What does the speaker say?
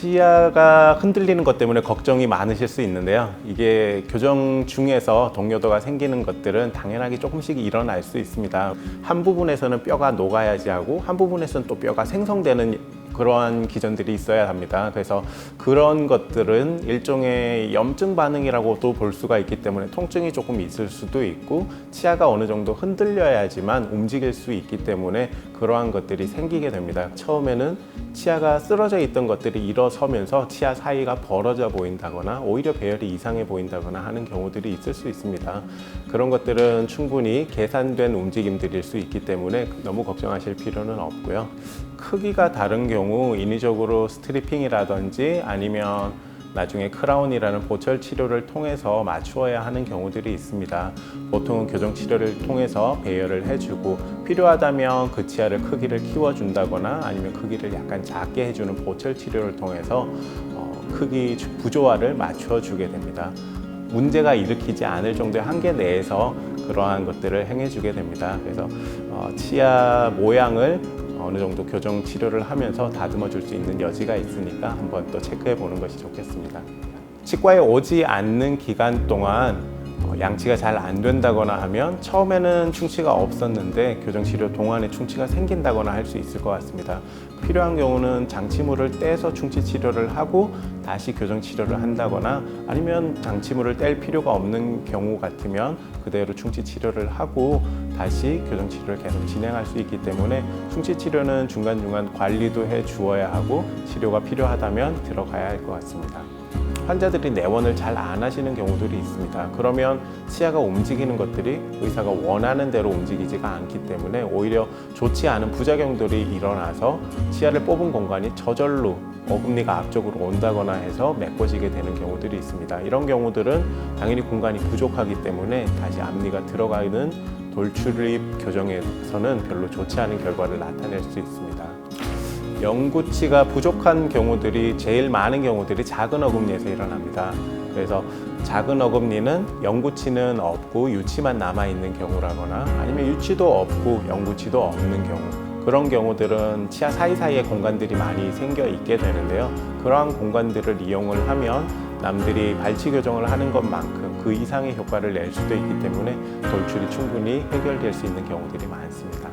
치아가 흔들리는 것 때문에 걱정이 많으실 수 있는데요. 이게 교정 중에서 동요도가 생기는 것들은 당연하게 조금씩 일어날 수 있습니다. 한 부분에서는 뼈가 녹아야지 하고 한 부분에서는 또 뼈가 생성되는 그러한 기전들이 있어야 합니다. 그래서 그런 것들은 일종의 염증 반응이라고도 볼 수가 있기 때문에 통증이 조금 있을 수도 있고, 치아가 어느 정도 흔들려야지만 움직일 수 있기 때문에 그러한 것들이 생기게 됩니다. 처음에는 치아가 쓰러져 있던 것들이 일어서면서 치아 사이가 벌어져 보인다거나 오히려 배열이 이상해 보인다거나 하는 경우들이 있을 수 있습니다. 그런 것들은 충분히 계산된 움직임들일 수 있기 때문에 너무 걱정하실 필요는 없고요. 크기가 다른 경우 인위적으로 스트리핑이라든지 아니면 나중에 크라운이라는 보철 치료를 통해서 맞추어야 하는 경우들이 있습니다. 보통은 교정 치료를 통해서 배열을 해주고 필요하다면 그 치아를 크기를 키워준다거나 아니면 크기를 약간 작게 해주는 보철 치료를 통해서 크기 부조화를 맞춰주게 됩니다. 문제가 일으키지 않을 정도의 한계 내에서 그러한 것들을 행해주게 됩니다. 그래서 치아 모양을 어느 정도 교정 치료를 하면서 다듬어 줄 수 있는 여지가 있으니까 한번 또 체크해 보는 것이 좋겠습니다. 치과에 오지 않는 기간 동안 양치가 잘 안 된다거나 하면 처음에는 충치가 없었는데 교정 치료 동안에 충치가 생긴다거나 할 수 있을 것 같습니다. 필요한 경우는 장치물을 떼서 충치 치료를 하고 다시 교정 치료를 한다거나 아니면 장치물을 뗄 필요가 없는 경우 같으면 그대로 충치 치료를 하고 다시 교정 치료를 계속 진행할 수 있기 때문에 충치 치료는 중간중간 관리도 해 주어야 하고 치료가 필요하다면 들어가야 할 것 같습니다. 환자들이 내원을 잘 안 하시는 경우들이 있습니다. 그러면 치아가 움직이는 것들이 의사가 원하는 대로 움직이지가 않기 때문에 오히려 좋지 않은 부작용들이 일어나서 치아를 뽑은 공간이 저절로 어금니가 앞쪽으로 온다거나 해서 메꿔지게 되는 경우들이 있습니다. 이런 경우들은 당연히 공간이 부족하기 때문에 다시 앞니가 들어가는 돌출입 교정에서는 별로 좋지 않은 결과를 나타낼 수 있습니다. 영구치가 부족한 경우들이 제일 많은 경우들이 작은 어금니에서 일어납니다. 그래서 작은 어금니는 영구치는 없고 유치만 남아있는 경우라거나 아니면 유치도 없고 영구치도 없는 경우, 그런 경우들은 치아 사이사이에 공간들이 많이 생겨 있게 되는데요. 그러한 공간들을 이용을 하면 남들이 발치 교정을 하는 것만큼 그 이상의 효과를 낼 수도 있기 때문에 돌출이 충분히 해결될 수 있는 경우들이 많습니다.